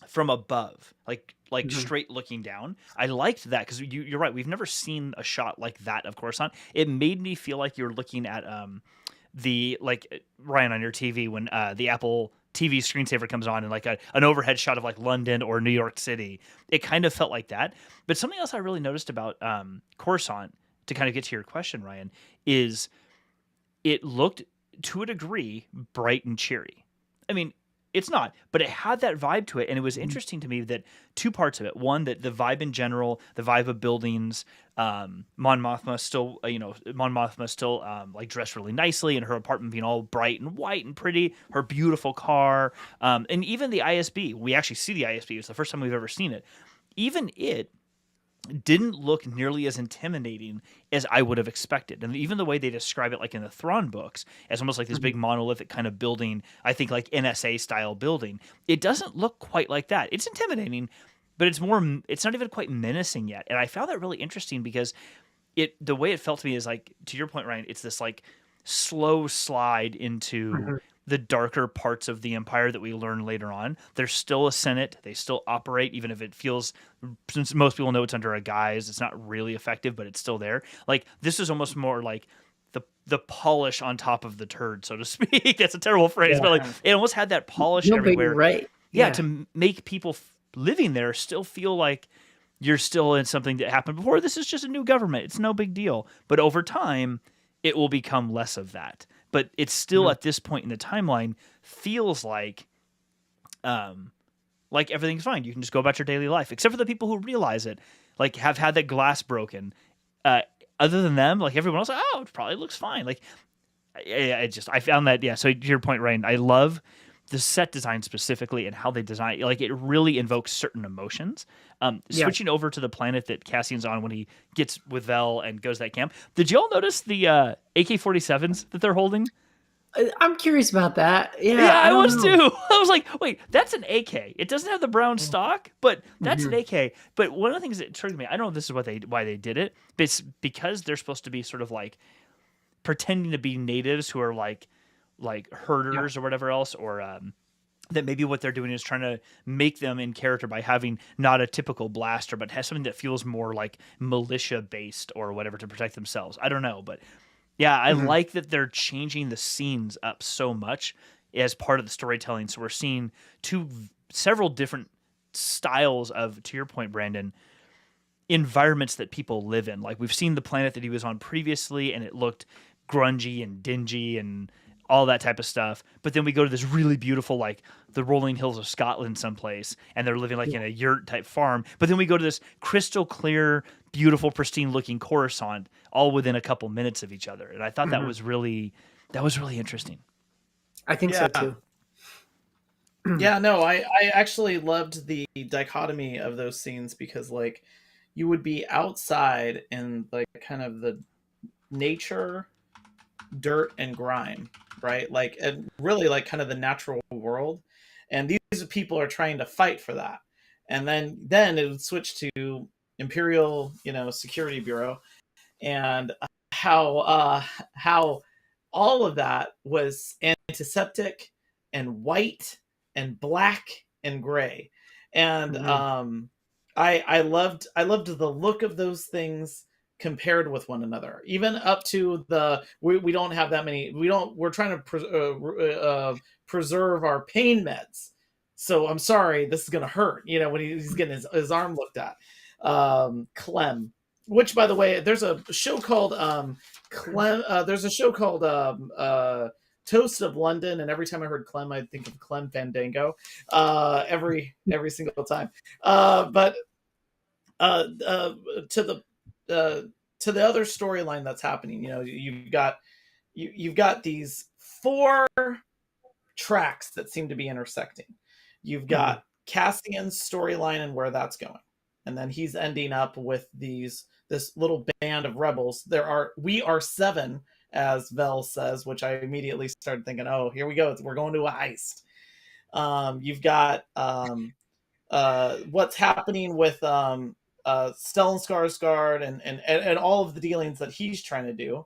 from above, like straight looking down. I liked that because you're right. We've never seen a shot like that of Coruscant. It made me feel like you're looking at the, like, Ryan, on your TV when the Apple TV screensaver comes on and like an overhead shot of like London or New York City. It kind of felt like that. But something else I really noticed about Coruscant, to kind of get to your question, Ryan, is it looked, to a degree, bright and cheery. I mean, it's not, but it had that vibe to it, and it was interesting to me that two parts of it. One, that the vibe in general, the vibe of buildings, Mon Mothma still, like dressed really nicely, and her apartment being all bright and white and pretty, her beautiful car, and even the ISB. We actually see the ISB. It's the first time we've ever seen it. Even it didn't look nearly as intimidating as I would have expected. And even the way they describe it, like in the Thrawn books, as almost like this big monolithic kind of building, I think like NSA style building, it doesn't look quite like that. It's intimidating, but it's not even quite menacing yet. And I found that really interesting because the way it felt to me is like, to your point, Ryan, it's this like slow slide into the darker parts of the Empire that we learn later on. There's still a Senate. They still operate, even if it feels, since most people know it's under a guise, it's not really effective, but it's still there. Like, this is almost more like the polish on top of the turd, so to speak. That's a terrible phrase, but like it almost had that polish everywhere. Right. Yeah, to make people living there still feel like you're still in something that happened before. This is just a new government. It's no big deal. But over time, it will become less of that. But it's still at this point in the timeline feels like everything's fine. You can just go about your daily life, except for the people who realize it, like have had that glass broken. Other than them, like everyone else, oh, it probably looks fine. Like, I found that, yeah. So to your point, Ryan, I love the set design specifically and how they design, like it really invokes certain emotions. Switching over to the planet that Cassian's on when he gets with Vel and goes to that camp. Did y'all notice the AK-47s that they're holding? I'm curious about that. Yeah, I was know. too. I was like, wait, that's an AK. It doesn't have the brown stock, but that's an AK. But one of the things that triggered me, I don't know if this is why they did it, but it's because they're supposed to be sort of like pretending to be natives who are like herders or whatever else, or that maybe what they're doing is trying to make them in character by having not a typical blaster, but has something that feels more like militia based or whatever to protect themselves. I don't know, but yeah, I like that they're changing the scenes up so much as part of the storytelling. So we're seeing several different styles of, to your point, Brandon, environments that people live in. Like we've seen the planet that he was on previously, and it looked grungy and dingy and all that type of stuff. But then we go to this really beautiful, like the rolling hills of Scotland someplace, and they're living like in a yurt type farm. But then we go to this crystal clear, beautiful, pristine looking Coruscant, all within a couple minutes of each other. And I thought that was really interesting. I think so too. Yeah, no, I actually loved the dichotomy of those scenes because like you would be outside in like kind of the nature, dirt and grime, right? Like, and really like kind of the natural world, and these people are trying to fight for that, and then it would switch to Imperial, Security Bureau, and how all of that was antiseptic and white and black and gray, and I loved the look of those things compared with one another, even up to we don't have that many, we're trying to preserve our pain meds, so I'm sorry, this is gonna hurt, when he's getting his arm looked at. Clem, which by the way, there's a show called Toast of London, and every time I heard Clem, I think of Clem Fandango, every single time. But to the other storyline that's happening, you've got these 4 tracks that seem to be intersecting. You've got Cassian's storyline and where that's going, and then he's ending up with this little band of rebels. We are 7, as Vel says, which I immediately started thinking, oh, here we go, we're going to a heist. You've got what's happening with Stellan Skarsgård and all of the dealings that he's trying to do.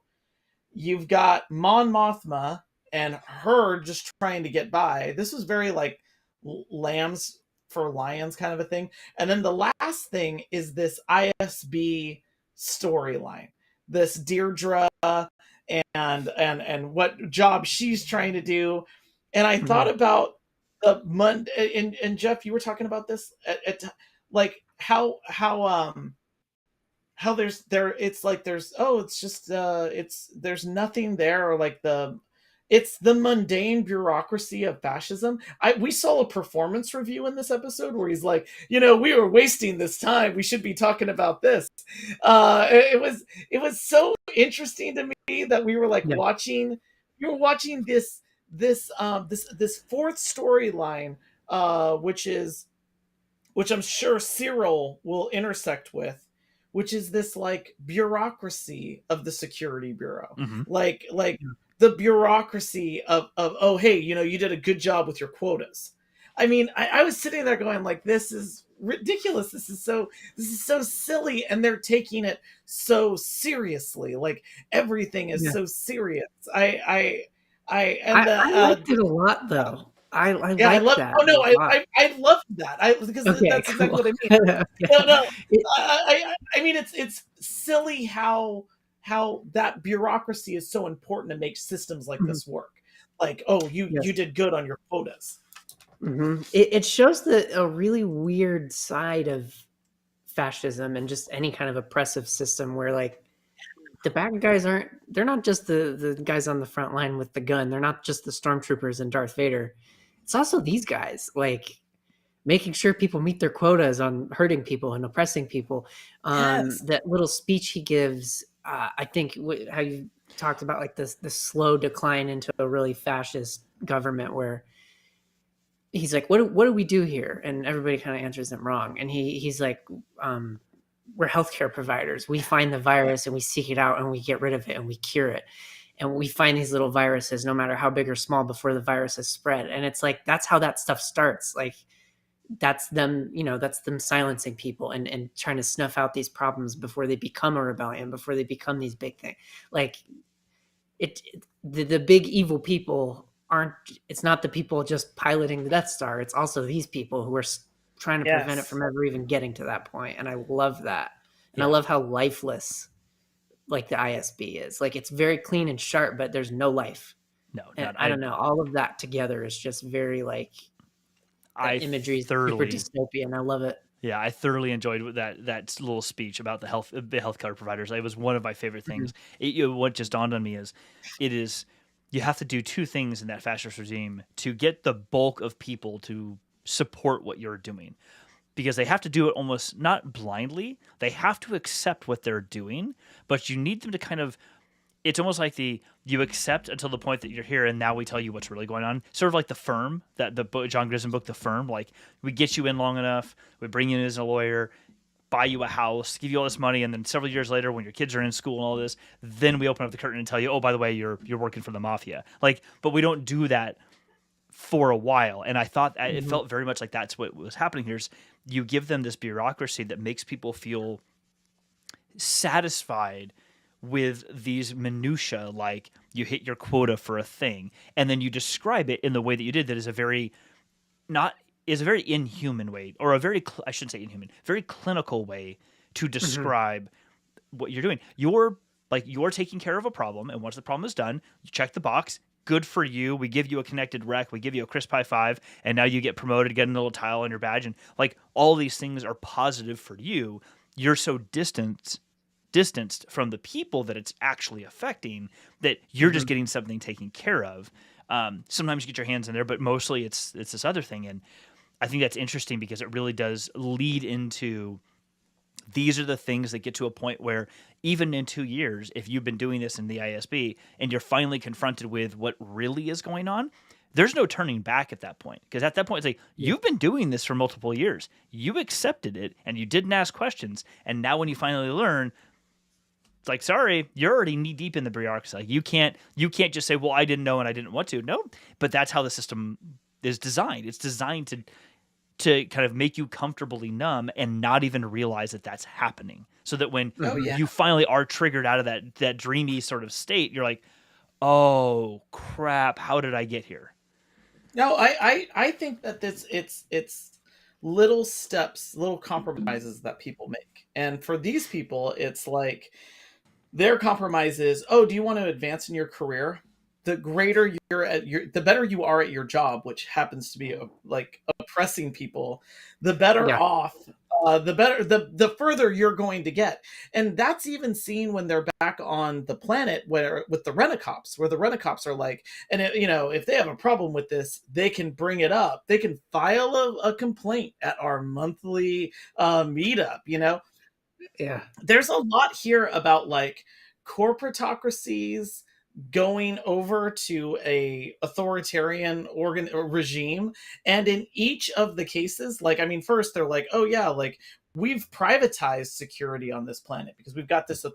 You've got Mon Mothma and her just trying to get by. This was very like lambs for lions kind of a thing. And then the last thing is this ISB storyline, this Deirdre and what job she's trying to do. And I thought about the Monday, and Jeff, you were talking about this at like how there's nothing there, or like it's the mundane bureaucracy of fascism. We saw a performance review in this episode where he's like, we were wasting this time. We should be talking about this. It was so interesting to me that we were like watching this 4th storyline, which I'm sure Cyril will intersect with, which is this like bureaucracy of the security bureau. Mhm. Like the bureaucracy of oh, hey, you did a good job with your quotas. I mean, I was sitting there going like, this is ridiculous. This is so silly, and they're taking it so seriously. Like everything is Yeah. so serious. And I liked it a lot though. I yeah, I liked love. that Oh no, a lot. I loved that. Because Okay, that's exactly cool. what I mean. Okay. No, It- I mean it's silly how that bureaucracy is so important to make systems like Mhm. this work. Like, oh, you Yes. did good on your quotas. It shows a really weird side of fascism and just any kind of oppressive system where like the bad guys they're not just the guys on the front line with the gun. They're not just the stormtroopers and Darth Vader. It's also these guys like making sure people meet their quotas on hurting people and oppressing people. Yes. That little speech he gives, I think how you talked about like the slow decline into a really fascist government where he's like, what do we do here? And everybody kind of answers him wrong. And he's like, we're healthcare providers. We find the virus and we seek it out and we get rid of it and we cure it. And we find these little viruses, no matter how big or small, before the virus has spread. And it's like, that's how that stuff starts. Like that's them, that's them silencing people and trying to snuff out these problems before they become a rebellion, before they become these big things. Like the big evil people it's not the people just piloting the Death Star. It's also these people who are trying to prevent it from ever even getting to that point. And I love that. And I love how lifeless like the ISB is. Like it's very clean and sharp, but there's no life. No, And I don't know. All of that together is just very like imagery is super dystopian. I love it. Yeah, I thoroughly enjoyed that little speech about the healthcare providers. It was one of my favorite things. What just dawned on me is, you have to do two things in that fascist regime to get the bulk of people to support what you're doing, because they have to do it almost not blindly. They have to accept what they're doing, but you need them to kind of. It's almost like you accept until the point that you're here, and now we tell you what's really going on. Sort of like The Firm, the John Grisham book, The Firm. Like we get you in long enough, we bring you in as a lawyer, buy you a house, give you all this money, and then several years later, when your kids are in school and all this, then we open up the curtain and tell you, oh, by the way, you're working for the mafia. Like, but we don't do that for a while. And I thought it felt very much like that's what was happening here. Is you give them this bureaucracy that makes people feel satisfied with these minutia, like you hit your quota for a thing, and then you describe it in the way that you did. That is a very inhuman way, or I shouldn't say inhuman, very clinical way to describe what you're doing. You're taking care of a problem, and once the problem is done, you check the box. Good for you. We give you a connected rec. We give you a crisp high five, and now you get promoted, get a little tile on your badge, and like all these things are positive for you. You're so distanced from the people that it's actually affecting that you're just getting something taken care of. Sometimes you get your hands in there, but mostly it's this other thing. And I think that's interesting because it really does lead into, these are the things that get to a point where even in 2 years, if you've been doing this in the ISB and you're finally confronted with what really is going on, there's no turning back at that point. Because at that point, it's like, you've been doing this for multiple years. You accepted it and you didn't ask questions. And now when you finally learn, it's like, sorry, you're already knee deep in the bureaucracy. Like you can't just say, well, I didn't know and I didn't want to. No, but that's how the system is designed. It's designed to kind of make you comfortably numb and not even realize that that's happening. So that when you finally are triggered out of that dreamy sort of state, you're like, oh crap, how did I get here? No, I think that it's little steps, little compromises that people make. And for these people, it's like their compromise is, oh, do you want to advance in your career? The greater the better you are at your job, which happens to be like oppressing people, the better off, the further you're going to get. And that's even seen when they're back on the planet with the Rent-A-Cops, where the Rent-A-Cops are like, and if they have a problem with this, they can bring it up. They can file a complaint at our monthly meetup, Yeah. There's a lot here about like corporatocracies going over to a authoritarian regime, and in each of the cases, like, I mean, first they're like, oh yeah, like we've privatized security on this planet because we've got this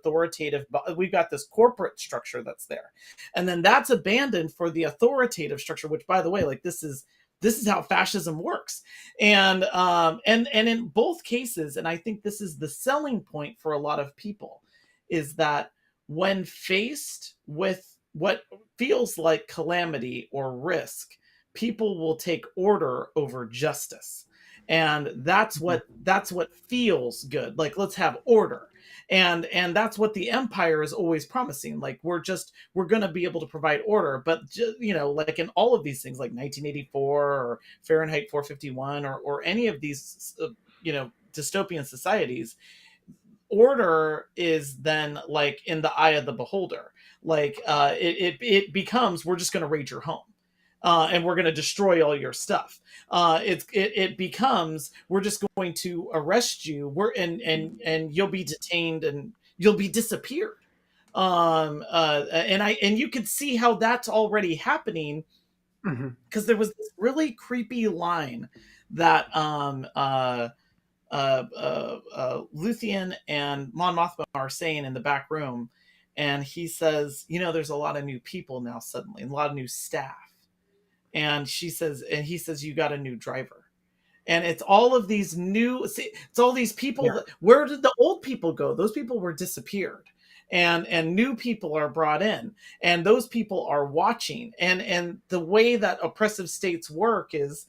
we've got this corporate structure that's there, and then that's abandoned for the authoritative structure, which, by the way, like this is how fascism works. And in both cases, and I think this is the selling point for a lot of people, is that when faced with what feels like calamity or risk, people will take order over justice. And that's what feels good. Like, let's have order. And that's what the Empire is always promising. Like, we're going to be able to provide order. But, like in all of these things, like 1984 or Fahrenheit 451 or any of these, dystopian societies, order is then like in the eye of the beholder. Like, it becomes, we're just going to raid your home. And we're going to destroy all your stuff. It becomes, we're just going to arrest you. And you'll be detained and you'll be disappeared. And you can see how that's already happening, because there was this really creepy line that Luthien and Mon Mothma are saying in the back room, and he says, there's a lot of new people now suddenly, and a lot of new staff. And he says, you got a new driver. And it's all of these it's all these people. Yeah. Where did the old people go? Those people were disappeared. And new people are brought in. And those people are watching. And the way that oppressive states work is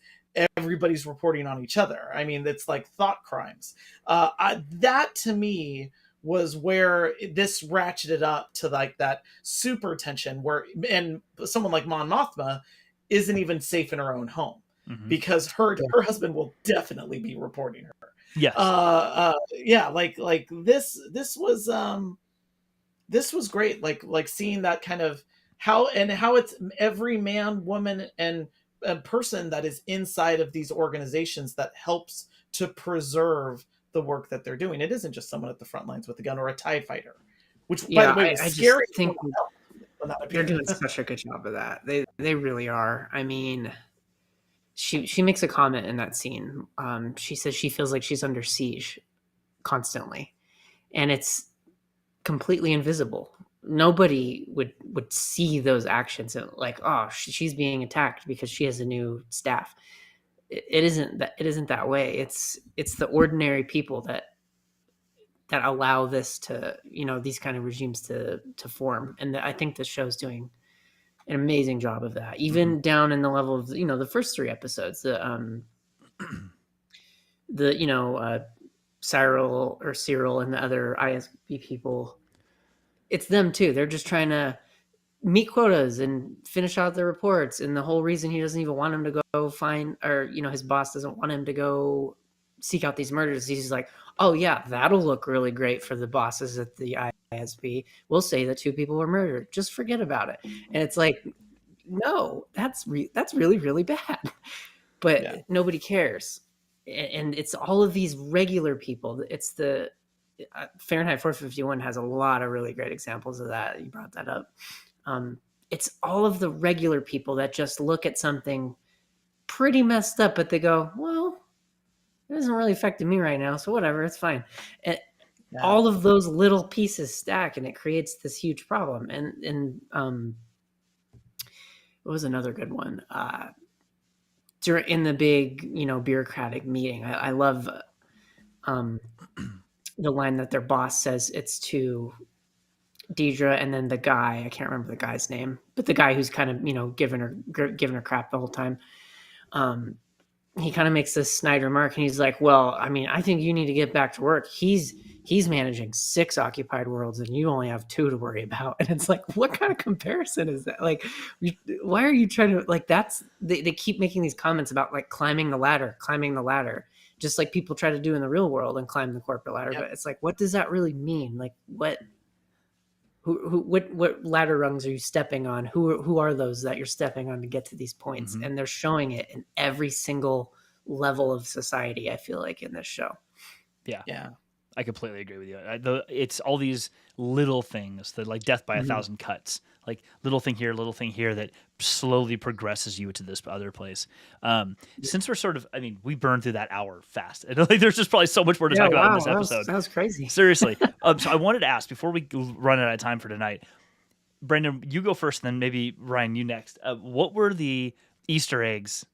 everybody's reporting on each other. I mean, it's like thought crimes. That to me was where this ratcheted up to like that super tension and someone like Mon Mothma isn't even safe in her own home, because her husband will definitely be reporting her. Yes. Like this was great. Like seeing that kind of how it's every man, woman, and a person that is inside of these organizations that helps to preserve the work that they're doing. It isn't just someone at the front lines with a gun or a TIE fighter, which, by the way, is scary. I think they're doing such a good job of that. They really are. I mean, she makes a comment in that scene. She says she feels like she's under siege constantly, and it's completely invisible. Nobody would see those actions and like, oh, she's being attacked because she has a new staff. It isn't that way. It's the ordinary people that allow this to, these kind of regimes to form. And I think the show's doing an amazing job of that, even down in the level of, the first 3 episodes, Cyril and the other ISB people. It's them too. They're just trying to meet quotas and finish out their reports. And the whole reason he doesn't even want him to go find, or, his boss doesn't want him to go seek out these murders. He's like, oh yeah, that'll look really great for the bosses at the ISB. We'll say that 2 people were murdered. Just forget about it. And it's like, no, that's really, really bad. But nobody cares. And it's all of these regular people. It's the Fahrenheit 451 has a lot of really great examples of that. You brought that up. It's all of the regular people that just look at something pretty messed up, but they go, well, it doesn't really affect me right now, so whatever, it's fine. And all of those little pieces stack, and it creates this huge problem. And what was another good one? In the big, bureaucratic meeting, I love the line that their boss says. It's to Deidre, and then the guy, I can't remember the guy's name, but the guy who's kind of, giving her crap the whole time. He kind of makes this snide remark, and he's like, well, I mean, I think you need to get back to work. He's managing 6 occupied worlds, and you only have 2 to worry about. And it's like, what kind of comparison is that? Like, why are you trying to, like, they keep making these comments about like climbing the ladder, just like people try to do in the real world and climb the corporate ladder. Yep. But it's like, what does that really mean? Like, what ladder rungs are you stepping on? Who are those that you're stepping on to get to these points? And they're showing it in every single level of society, I feel like, in this show. Yeah. I completely agree with you. It's all these little things that like death by a thousand cuts, like little thing here that slowly progresses you to this other place. Since we're sort of, I mean, we burned through that hour fast. And like, there's just probably so much more to talk about in this episode. That was crazy. Seriously. So I wanted to ask before we run out of time for tonight, Brendan, you go first, and then maybe Ryan, you next. What were the Easter eggs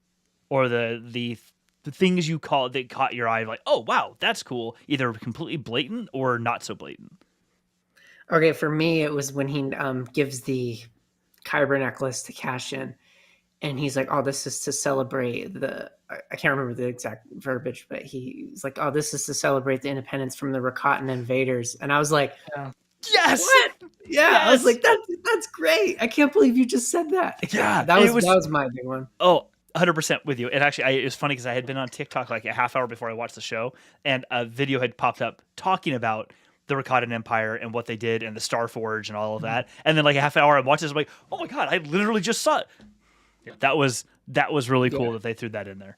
or the things you that caught your eye, like, oh wow, that's cool, either completely blatant or not so blatant? Okay, for me, it was when he gives the Kyber necklace to Cassian, and he's like, "Oh, this is to celebrate the." I can't remember the exact verbiage, but he's like, "Oh, this is to celebrate the independence from the Rakatan invaders," and I was like, Yes, what? Yeah, yes! I was like, that's great. I can't believe you just said that. Yeah, that was my big one. Oh, 100% with you. And actually, it was funny because I had been on TikTok like a half hour before I watched the show, and a video had popped up talking about the Rakatan Empire and what they did and the Star Forge and all of that. And then like a half hour, I'm watching this, I'm like, oh my god, I literally just saw it. Yeah, that was really cool that they threw that in there.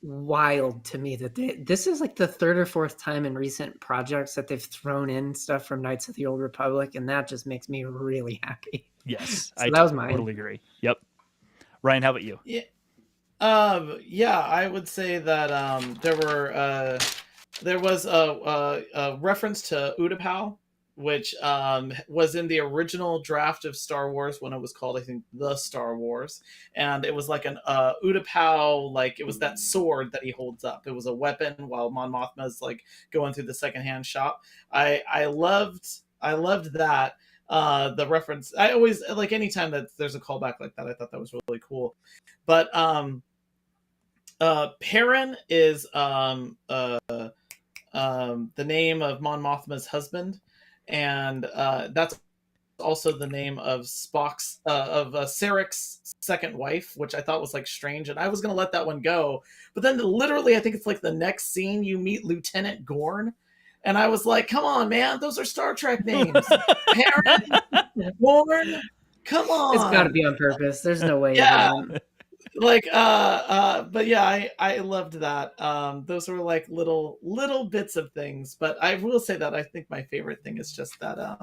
Wild to me that this is like the third or fourth time in recent projects that they've thrown in stuff from Knights of the Old Republic, and that just makes me really happy. Yes, so that was mine. Totally agree. Yep. Ryan, how about you? Yeah. Yeah, I would say that there was a reference to Utapau, which was in the original draft of Star Wars when it was called, I think, The Star Wars, and it was like an Utapau, like it was that sword that he holds up. It was a weapon while Mon Mothma's like going through the secondhand shop. I loved that. The reference, I always like anytime that there's a callback like that, I thought that was really cool. But Perrin is the name of Mon Mothma's husband, and that's also the name of Spock's Sarek's second wife, which I thought was like strange, and I was gonna let that one go, but then literally I think it's like the next scene you meet Lieutenant Gorn. And I was like, come on, man, those are Star Trek names. Perrin, Gorn, come on. It's got to be on purpose. There's no way. Yeah. Like, but yeah, I loved that. Those were like little bits of things. But I will say that I think my favorite thing is just that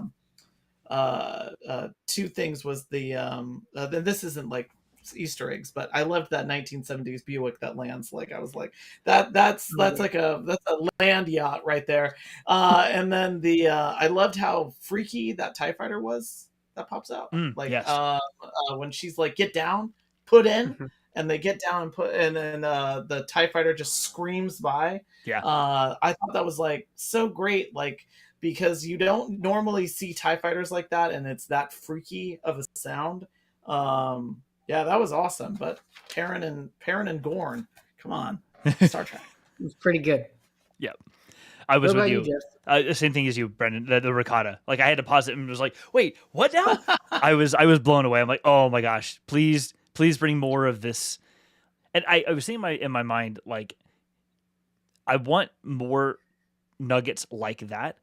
two things was this isn't like Easter eggs, but I loved that 1970s Buick that lands. Like I was like, that's like that's a land yacht right there. And then I loved how freaky that TIE fighter was that pops out. Yes. When she's like, get down, put in, and they get down and put, and then the TIE fighter just screams by. Yeah. I thought that was like so great, like because you don't normally see TIE fighters like that, and it's that freaky of a sound. Yeah, that was awesome. But Perrin and Gorn, come on, Star Trek. It was pretty good. Yep. I was with you. The same thing as you, Brendan. The ricotta. Like I had to pause it and was like, "Wait, what now?" I was blown away. I'm like, "Oh my gosh, please bring more of this." And I was seeing in my mind like, I want more nuggets like that.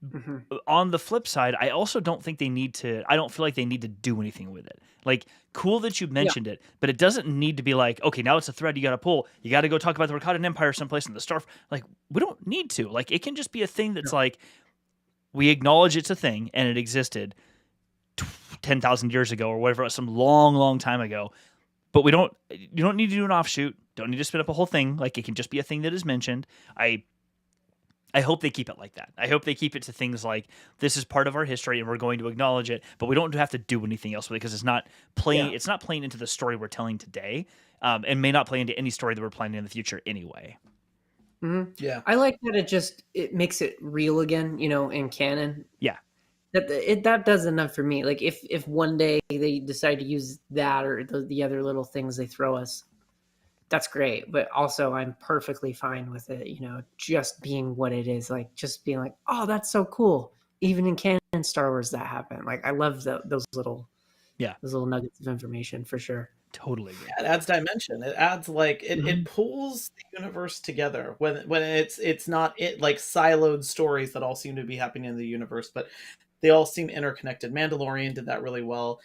Mm-hmm. On the flip side, I also don't think they need to. I don't feel like they need to do anything with it. Like, cool that you mentioned it, but it doesn't need to be like, okay, now it's a thread you got to pull. You got to go talk about the Rakatan Empire someplace in the Star. Like, we don't need to. Like, it can just be a thing that's like, we acknowledge it's a thing and it existed 10,000 years ago or whatever, some long time ago. But you don't need to do an offshoot. Don't need to spin up a whole thing. Like, it can just be a thing that is mentioned. I hope they keep it like that. I hope they keep it to things like, this is part of our history and we're going to acknowledge it, but we don't have to do anything else with it because it's not playing. Yeah. It's not playing into the story we're telling today, and may not play into any story that we're planning in the future anyway. Mm-hmm. Yeah, I like that it makes it real again, in canon. Yeah, that does enough for me. Like if one day they decide to use that or the other little things they throw us, that's great, but also I'm perfectly fine with it, just being what it is, like just being like, oh, that's so cool. Even in canon Star Wars that happened. Like I love those little nuggets of information for sure. Totally. Yeah, it adds dimension. It adds like it pulls the universe together when it's not like siloed stories that all seem to be happening in the universe, but they all seem interconnected. Mandalorian did that really well,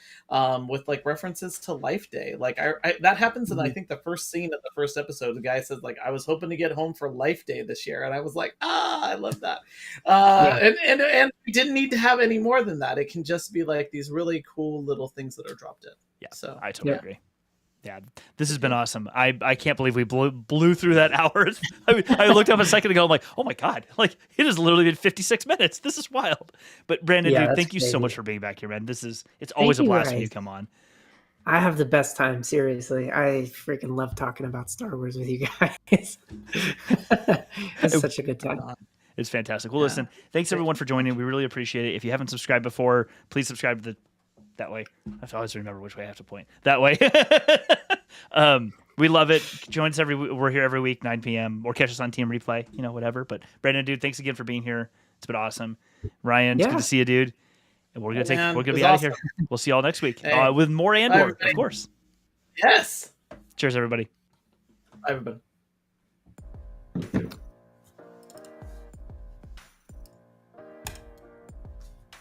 with like references to Life Day. Like that happens in I think the first scene of the first episode. The guy says like, "I was hoping to get home for Life Day this year," and I was like, I love that. And we didn't need to have any more than that. It can just be like these really cool little things that are dropped in. Yeah, so I totally agree. Yeah, this has been awesome. I can't believe we blew through that hour. I looked up a second ago. I'm like, oh my god! Like it has literally been 56 minutes. This is wild. But Brandon, dude, thank you so much for being back here, man. It's always a blast when you come on. I have the best time. Seriously, I freaking love talking about Star Wars with you guys. It's such a good time. It's fantastic. Well, listen, thanks everyone for joining. We really appreciate it. If you haven't subscribed before, please subscribe to that way. I always remember which way I have to point. That way. We love it. Join us we're here every week, 9 p.m. or catch us on Team Replay, whatever. But Brandon, dude, thanks again for being here. It's been awesome. Ryan, it's good to see you, dude. And we're gonna be out of here. We'll see y'all next week with more Andor, of course. Yes. Cheers, everybody. Bye, everybody.